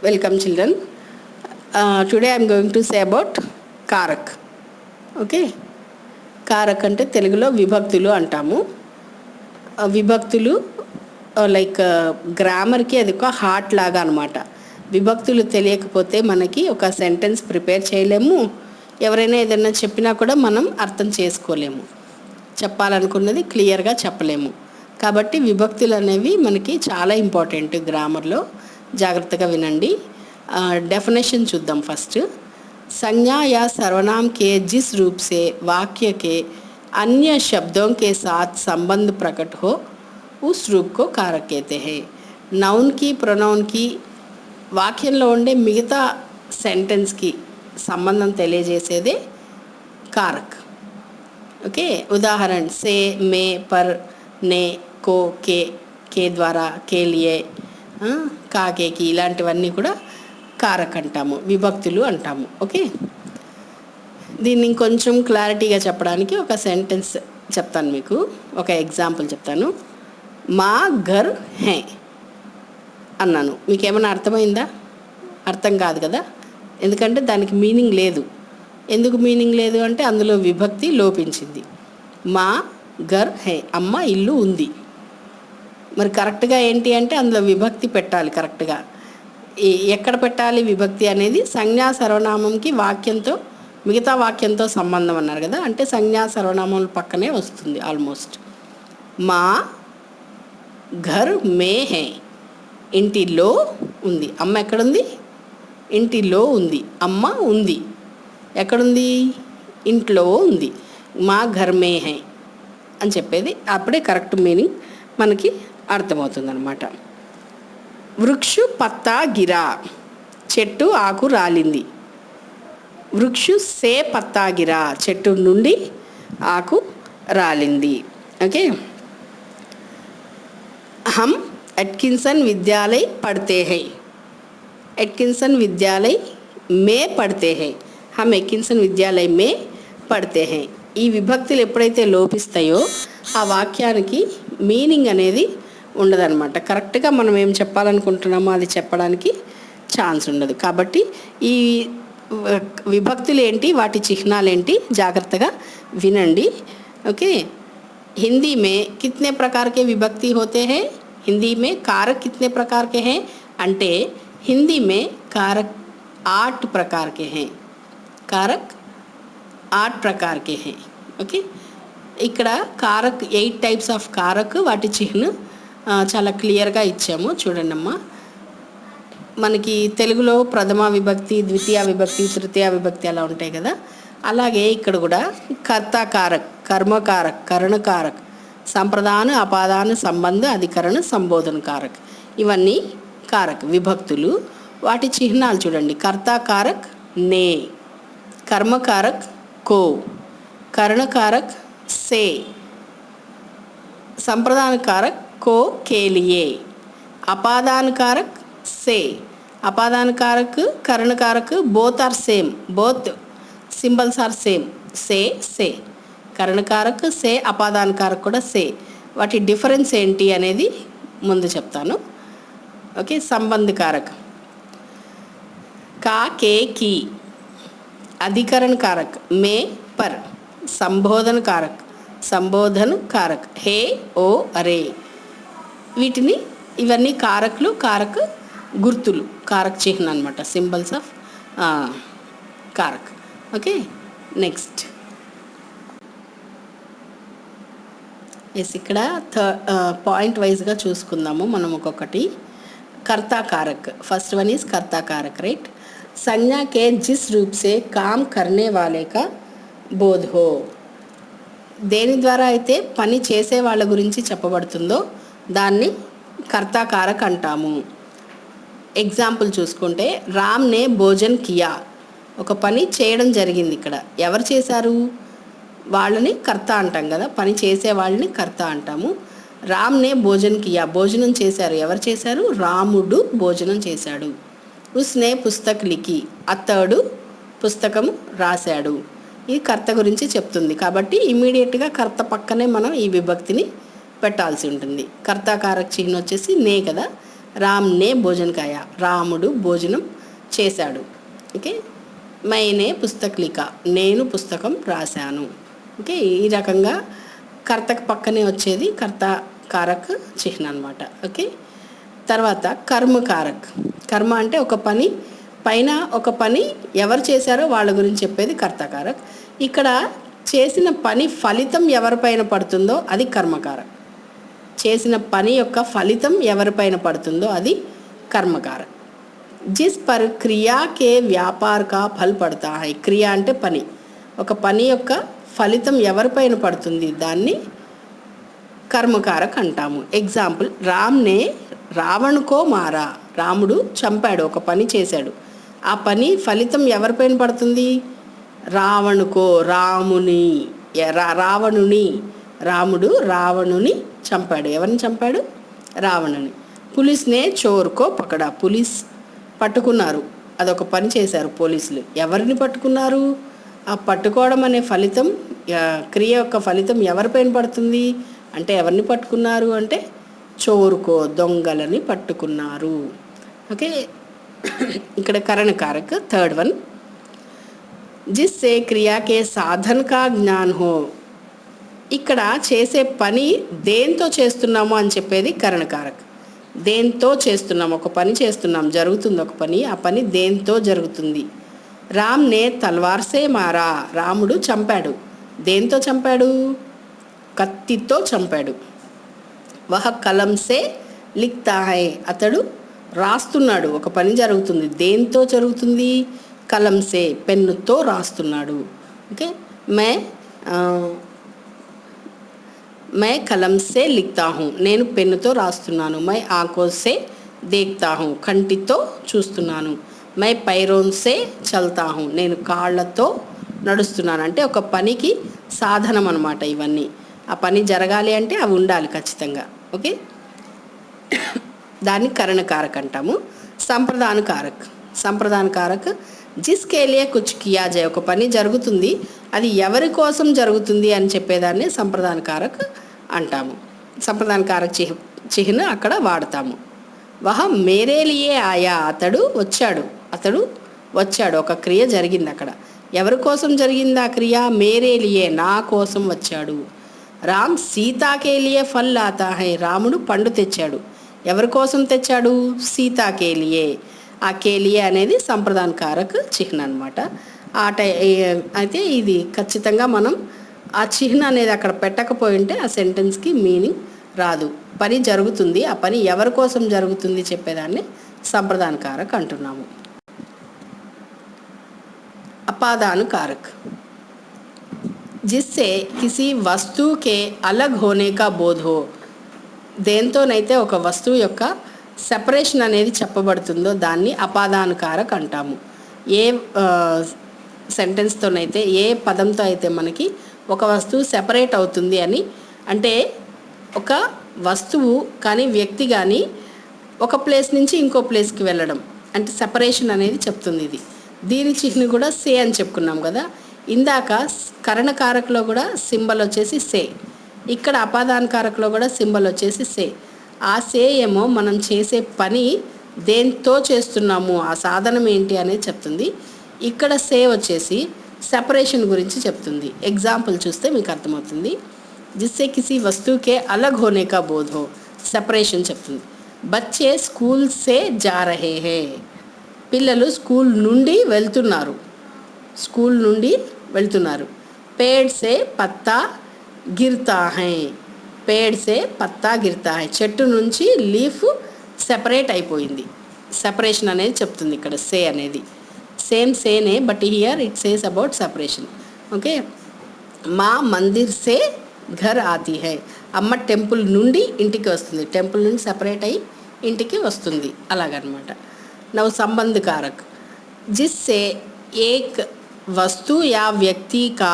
Welcome children. Today I am going to say about కారక్. Okay, కారక్ అంటే తెలుగులో విభక్తులు అంటాము. విభక్తులు లైక్ గ్రామర్కి అది ఒక హార్ట్ లాగా అనమాట. విభక్తులు తెలియకపోతే మనకి ఒక సెంటెన్స్ ప్రిపేర్ చేయలేము. ఎవరైనా ఏదైనా చెప్పినా కూడా మనం అర్థం చేసుకోలేము. చెప్పాలనుకున్నది క్లియర్గా చెప్పలేము. కాబట్టి విభక్తులు అనేవి మనకి చాలా ఇంపార్టెంట్ గ్రామర్లో. జాగ్రత్తగా వినండి. डेफिनेशन చూద్దాం ఫస్ట్. संज्ञा या सर्वनाम के जिस रूप से वाक्य के अन्य शब्दों के साथ संबंध प्रकट हो उस रूप को कारक कहते हैं. నౌన్ కి ప్రొనౌన్ కి వాక్యంలో ఉండే మిగతా సెంటెన్స్ కి సంబంధం తెలియజేసేదే कारक. ఓకే, ఉదాహరణ से में पर ने को के ద్వారా के लिए కాకేకి ఇలాంటివన్నీ కూడా కారక్ అంటాము, విభక్తులు అంటాము. ఓకే, దీన్ని ఇంకొంచెం క్లారిటీగా చెప్పడానికి ఒక సెంటెన్స్ చెప్తాను, మీకు ఒక ఎగ్జాంపుల్ చెప్తాను. మా ఘర్ హే అన్నాను. మీకు ఏమైనా అర్థమైందా? అర్థం కాదు కదా, ఎందుకంటే దానికి మీనింగ్ లేదు. ఎందుకు మీనింగ్ లేదు అంటే అందులో విభక్తి లోపించింది. మా ఘర్ హే, అమ్మ ఇల్లు ఉంది. మరి కరెక్ట్గా ఏంటి అంటే అందులో విభక్తి పెట్టాలి. కరెక్ట్గా ఎక్కడ పెట్టాలి విభక్తి అనేది? సంజ్ఞా సర్వనామంకి వాక్యంతో మిగతా వాక్యంతో సంబంధం అన్నారు కదా, అంటే సంజ్ఞా సర్వనామం పక్కనే వస్తుంది ఆల్మోస్ట్. మా ఘర్ మే హే, ఇంటిలో ఉంది. అమ్మ ఎక్కడుంది? ఇంటిలో ఉంది. అమ్మ ఉంది. ఎక్కడుంది? ఇంట్లో ఉంది. మా ఘర్ మే హే అని చెప్పేది అప్పుడే కరెక్ట్ మీనింగ్ మనకి అర్థమవుతుందన్నమాట. వృక్షు పత్తా గిరా, చెట్టు ఆకు రాలింది. వృక్షు సే పత్తా గిరా, చెట్టు నుండి ఆకు రాలింది. ఓకే, హమ్ ఎట్కిన్సన్ విద్యాలయ పढ़ते हैं. ఎట్కిన్సన్ విద్యాలయ మే పढ़ते हैं. హమ్ ఎట్కిన్సన్ విద్యాలయ మే పढ़ते हैं. ఈ విభక్తులు ఎప్పుడైతే లోపిస్తాయో ఆ వాక్యానికి మీనింగ్ అనేది ఉండదన్నమాట. కరెక్ట్గా మనం ఏం చెప్పాలనుకుంటున్నామో అది చెప్పడానికి ఛాన్స్ ఉండదు. కాబట్టి ఈ విభక్తులు ఏంటి, వాటి చిహ్నాలు ఏంటి, జాగ్రత్తగా వినండి. ఓకే, हिंदी में कितने प्रकार के विभक्ति होते हैं? हिंदी में कारक कितने प्रकार के हैं అంటే हिंदी में कारक 8 प्रकार के हैं. कारक 8 प्रकार के हैं. ఓకే, ఇక్కడ కారక్ 8 టైప్స్ ఆఫ్ కారక్, వాటి చిహ్నం చాలా క్లియర్గా ఇచ్చాము. చూడండి అమ్మా, మనకి తెలుగులో ప్రథమ విభక్తి, ద్వితీయ విభక్తి, తృతీయ విభక్తి అలా ఉంటాయి కదా, అలాగే ఇక్కడ కూడా కర్తాకారక్, కర్మకారక్, కరణకారక్, సంప్రదాన, అపాదాన, సంబంధ, అధికరణ, సంబోధన కారక్, ఇవన్నీ కారక్ విభక్తులు. వాటి చిహ్నాలు చూడండి. కర్తాకారక్ నే, కర్మకారక్ కో, కరణకారక్ సే, संप्रदान कारक को के लिए, अपादान कारक से, अपादान कारक, करण कारक both are same, both symbols are same, से करण कारक से, अपादान कारक కూడా से. వాటి డిఫరెన్స్ ఏంటి అనేది ముందు చెప్తాను. ఓకే, సంబంధ కారక్ का के की, अधिकरण कारक में पर, संबोधन कारक, సంబోధన కారక్ హే ఓ అరే. వీటిని ఇవన్నీ కారకులు, కారక్ గుర్తులు, కారక్ చిహ్నం అనమాట, సింబల్స్ ఆఫ్ కారక్. ఓకే, నెక్స్ట్ ఇక్కడ పాయింట్ వైజ్గా చూసుకుందాము మనం ఒక్కొక్కటి. कर्ता कारक, फर्स्ट वन इज कर्ता कारक, राइट. संज्ञा के जिस रूप से काम करने वाले का बोध हो, దేని ద్వారా అయితే పని చేసే వాళ్ళ గురించి చెప్పబడుతుందో దాన్ని కర్తాకారక్ అంటాము. ఎగ్జాంపుల్ చూసుకుంటే రామ్ నే భోజన్ కియా, ఒక పని చేయడం జరిగింది. ఇక్కడ ఎవరు చేశారు? వాళ్ళని కర్త అంటాం కదా, పని చేసే వాళ్ళని కర్త అంటాము. రామ్ నే భోజన్ కియా, భోజనం చేశారు. ఎవరు చేశారు? రాముడు భోజనం చేశాడు. ఉస్నే పుస్తక్ లిఖి, అతడు పుస్తకం రాశాడు. ఈ కర్త గురించి చెప్తుంది. కాబట్టి ఇమీడియట్గా కర్త పక్కనే మనం ఈ విభక్తిని పెట్టాల్సి ఉంటుంది. కర్తాకారక చిహ్నం వచ్చేసి నే కదా, రామ్ నే భోజన్ కాయా, రాముడు భోజనం చేశాడు. ఓకే, మైనే పుస్తక్ లిఖా, నేను పుస్తకం రాశాను. ఓకే, ఈ రకంగా కర్తకు పక్కనే వచ్చేది కర్త కారక్ చిహ్న అనమాట. ఓకే, తర్వాత కర్మ కారక్. కర్మ అంటే ఒక పని పైన ఒక పని ఎవరు చేశారో వాళ్ళ గురించి చెప్పేది కర్తకారక్. ఇక్కడ చేసిన పని ఫలితం ఎవరిపైన పడుతుందో అది కర్మకారక్. చేసిన పని యొక్క ఫలితం ఎవరిపైన పడుతుందో అది కర్మకారక్. జిస్ పర్ క్రియా కే వ్యాపార్ కా ఫల్ పడతా హై. క్రియ అంటే పని, ఒక పని యొక్క ఫలితం ఎవరిపైన పడుతుంది దాన్ని కర్మకారక్ అంటాము. ఎగ్జాంపుల్, రామ్నే రావణ్కో మారా. రాముడు చంపాడు, ఒక పని చేశాడు. ఆ పని ఫలితం ఎవరిపైన పడుతుంది? రావణుకో, రాముని, రావణుని. రాముడు రావణుని చంపాడు. ఎవరిని చంపాడు? రావణుని. పులిస్నే చోర్కో పకడా. పులిస్ పట్టుకున్నారు, అదొక పని చేశారు పోలీసులు. ఎవరిని పట్టుకున్నారు? ఆ పట్టుకోవడం అనే ఫలితం, క్రియ యొక్క ఫలితం ఎవరిపైన పడుతుంది అంటే ఎవరిని పట్టుకున్నారు అంటే చోరుకో, దొంగలని పట్టుకున్నారు. ఓకే, ఇక్కడ కరణకారక్ థర్డ్ వన్. జిస్సే క్రియాకే సాధన్ కా జ్ఞాన్ హో. ఇక్కడ చేసే పని దేంతో చేస్తున్నామో అని చెప్పేది కరణకారక్. దేంతో చేస్తున్నాం, ఒక పని చేస్తున్నాం, జరుగుతుంది ఒక పని, ఆ పని దేంతో జరుగుతుంది. రామ్నే తల్వార్సే మారా. రాముడు చంపాడు. దేంతో చంపాడు? కత్తితో చంపాడు. వహ కలంసే లిఖతా హై. అతడు రాస్తున్నాడు, ఒక పని జరుగుతుంది. దేంతో జరుగుతుంది? కలంసే, పెన్నుతో రాస్తున్నాడు. ఓకే, मै कलम से लिखता हूँ. నేను పెన్నుతో రాస్తున్నాను. मैं आंखों से देखता हूँ. కంటితో చూస్తున్నాను. मैं पैरों से चलता हूँ. నేను కాళ్ళతో నడుస్తున్నాను. అంటే ఒక పనికి సాధనం అన్నమాట ఇవన్నీ. ఆ పని జరగాలి అంటే అవి ఉండాలి ఖచ్చితంగా. ఓకే, దాన్ని కరణకారక్ అంటాము. సంప్రదాన కారక్. సంప్రదాన కారక్ జిస్కే లియే కుచ్ కియా జాయ్. ఒక పని జరుగుతుంది, అది ఎవరి కోసం జరుగుతుంది అని చెప్పేదాన్ని సంప్రదాన కారక్ అంటాము. సంప్రదాన కారక్ చిహ్న అక్కడ వాడతాము. వహ మేరే లియే ఆయా. అతడు వచ్చాడు, ఒక క్రియ జరిగింది అక్కడ. ఎవరి కోసం జరిగింది ఆ క్రియ? మేరే లియే, నా కోసం వచ్చాడు. రామ్ సీతాకే లియే ఫల్ లాతా హై. రాముడు పండు తెచ్చాడు. ఎవరి కోసం తెచ్చాడు? సీతాకే లియే. ఆ కేలియే అనేది సంప్రదాన కారక్ చిహ్న అనమాట. అయితే ఇది ఖచ్చితంగా మనం ఆ చిహ్న అనేది అక్కడ పెట్టకపోయి ఉంటే ఆ సెంటెన్స్కి మీనింగ్ రాదు. పని జరుగుతుంది, ఆ పని ఎవరి కోసం జరుగుతుంది చెప్పేదాన్ని సంప్రదాన కారక్ అంటున్నాము. అపాదాన కారక్ జిస్సే కిసి వస్తువుకే అలగ్ హోనే కా బోధ్ హో. దేంతోనైతే ఒక వస్తువు యొక్క సెపరేషన్ అనేది చెప్పబడుతుందో దాన్ని అపాదాన కారక్ అంటాము. ఏ సెంటెన్స్తోనైతే, ఏ పదంతో అయితే మనకి ఒక వస్తువు సెపరేట్ అవుతుంది అని అంటే, ఒక వస్తువు కానీ వ్యక్తి కానీ ఒక ప్లేస్ నుంచి ఇంకో ప్లేస్కి వెళ్ళడం అంటే సెపరేషన్ అనేది చెప్తుంది ఇది. దీని చిహ్న కూడా సే అని చెప్పుకున్నాం కదా ఇందాక. కరణకారక్లో కూడా సింబల్ వచ్చేసి సే, ఇక్కడ అపాదాన కారక్లో కూడా సింబల్ వచ్చేసి సే. ఆ సే ఏమో మనం చేసే పని దేంతో చేస్తున్నాము, ఆ సాధనం ఏంటి అనేది చెప్తుంది. ఇక్కడ సే వచ్చేసి సెపరేషన్ గురించి చెప్తుంది. ఎగ్జాంపుల్ చూస్తే మీకు అర్థమవుతుంది. జిస్సే కిసి వస్తువుకే అలగ్ హోనే కా బోధ్ హో, సెపరేషన్ చెప్తుంది. బచ్చే స్కూల్ సే జా రహే హే. పిల్లలు స్కూల్ నుండి వెళ్తున్నారు. పేడ్ సే పత్తా గిర్తా హై. పేడ్ సే పత్తా గిర్తా హై. చెట్టు నుంచి లీఫ్ సెపరేట్ అయిపోయింది. సెపరేషన్ అనేది చెప్తుంది ఇక్కడ సే అనేది. సేమ్ సేనే but here it says about separation. Okay, మా మందిర్ సే ఘర్ ఆతి హై. అమ్మ టెంపుల్ నుండి ఇంటికి వస్తుంది. టెంపుల్ నుండి సెపరేట్ అయ్యి ఇంటికి వస్తుంది, అలాగనమాట. నవ్ సంబంధ కారక్ జిస్సే ఏక్ వస్తు యా వ్యక్తి కా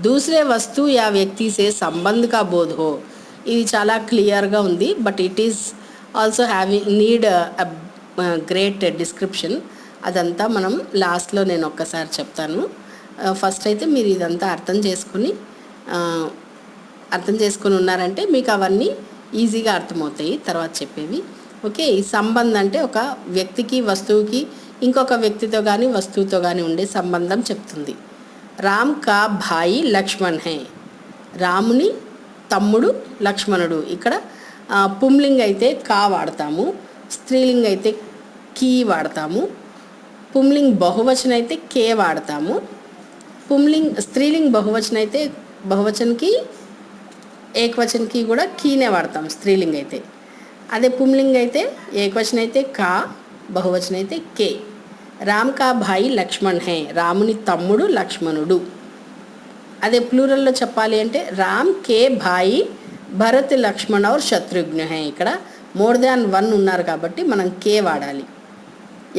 దూసరే వస్తు యా వ్యక్తి సే సంబంధ కా బోధ్ హో. ఇది చాలా క్లియర్గా ఉంది, but it is also need great description. అదంతా మనం లాస్ట్లో నేను ఒక్కసారి చెప్తాను. ఫస్ట్ అయితే మీరు ఇదంతా అర్థం చేసుకుని ఉన్నారంటే మీకు అవన్నీ ఈజీగా అర్థమవుతాయి తర్వాత చెప్పేవి. ఓకే, ఈ సంబంధం అంటే ఒక వ్యక్తికి వస్తువుకి ఇంకొక వ్యక్తితో కానీ వస్తువుతో కానీ ఉండే సంబంధం చెప్తుంది. రామ్ కా భాయి లక్ష్మణ్ హై, రాముని తమ్ముడు లక్ష్మణుడు. ఇక్కడ పుంలింగ్ అయితే కా వాడతాము, స్త్రీలింగ్ అయితే కీ వాడతాము, పుంలింగ్ బహువచన అయితే కే వాడతాము, స్త్రీలింగ్ బహువచన అయితే బహువచనకి ఏకవచనకి కూడా కీనే వాడతాం స్త్రీలింగ్ అయితే. అదే పుంలింగ్ అయితే ఏకవచన అయితే కా, బహువచన అయితే కే. రామ్ కా భాయి లక్ష్మణ్ హై, రాముని తమ్ముడు లక్ష్మణుడు. అదే ప్లూరల్లో చెప్పాలి అంటే రామ్ కే భాయి భరత్ లక్ష్మణ్ ఔర్ శత్రుఘ్న హై. ఇక్కడ మోర్ దాన్ వన్ ఉన్నారు కాబట్టి మనం కే వాడాలి.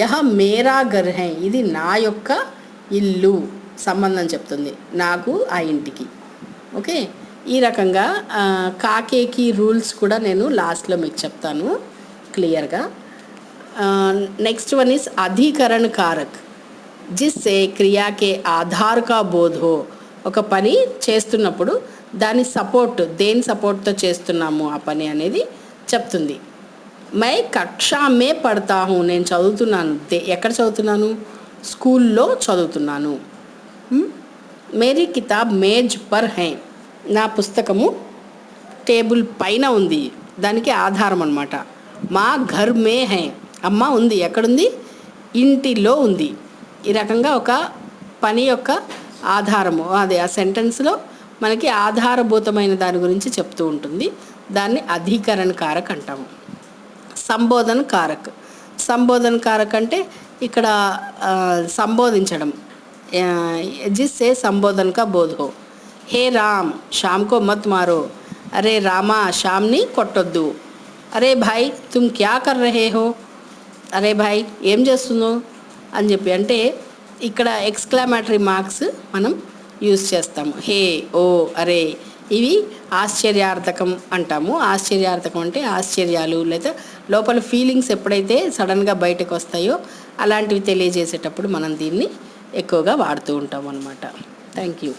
యహ మేరా ఘర్ హై, ఇది నా యొక్క ఇల్లు, సంబంధం చెప్తుంది నాకు ఆ ఇంటికి. ఓకే, ఈ రకంగా కాకేకి రూల్స్ కూడా నేను లాస్ట్లో మీకు చెప్తాను క్లియర్గా. నెక్స్ట్ వన్ ఈస్ అధికరణ కారక్, జిస్సే క్రియాకే ఆధార్ కా బోధ్ హో. ఒక పని చేస్తున్నప్పుడు దాని సపోర్ట్, దేని సపోర్ట్తో చేస్తున్నాము ఆ పని అనేది చెప్తుంది. మై కక్షా మే పడతా హూ, నేను చదువుతున్నాను. ఎక్కడ చదువుతున్నాను? స్కూల్లో చదువుతున్నాను. మేరీ కితాబ్ మేజ్ పర్ హై, నా పుస్తకము టేబుల్ పైన ఉంది, దానికి ఆధారం అన్నమాట. మా ఘర్ మే హై, అమ్మ ఉంది, ఎక్కడుంది? ఇంటిలో ఉంది. ఈ రకంగా ఒక పని యొక్క ఆధారము, అదే ఆ సెంటెన్స్లో మనకి ఆధారభూతమైన దాని గురించి చెప్తూ ఉంటుంది. దాన్ని అధికరణ కారక్ అంటాము. సంబోధన కారక్, సంబోధన కారక్ అంటే ఇక్కడ సంబోధించడం. జిస్సే సంబోధన కా బోధ్ హో. హే రామ్ శ్యామ్ కో మత్ మారో, అరే రామా శ్యామ్ని కొట్టొద్దు. అరే భాయ్ తుమ్ క్యా కర్ రహే హో, అరే భాయ్ ఏం చేస్తున్నావు అని చెప్పి. అంటే ఇక్కడ ఎక్స్క్లమేటరీ మార్క్స్ మనం యూజ్ చేస్తాము. హే, ఓ, అరే, ఇవి ఆశ్చర్యార్థకం అంటాము. ఆశ్చర్యార్థకం అంటే ఆశ్చర్యాలు లేదా లోపల ఫీలింగ్స్ ఎప్పుడైతే సడన్గా బయటకు వస్తాయో అలాంటివి తెలియజేసేటప్పుడు మనం దీన్ని ఎక్కువగా వాడుతూ ఉంటాం అన్నమాట. Thank you.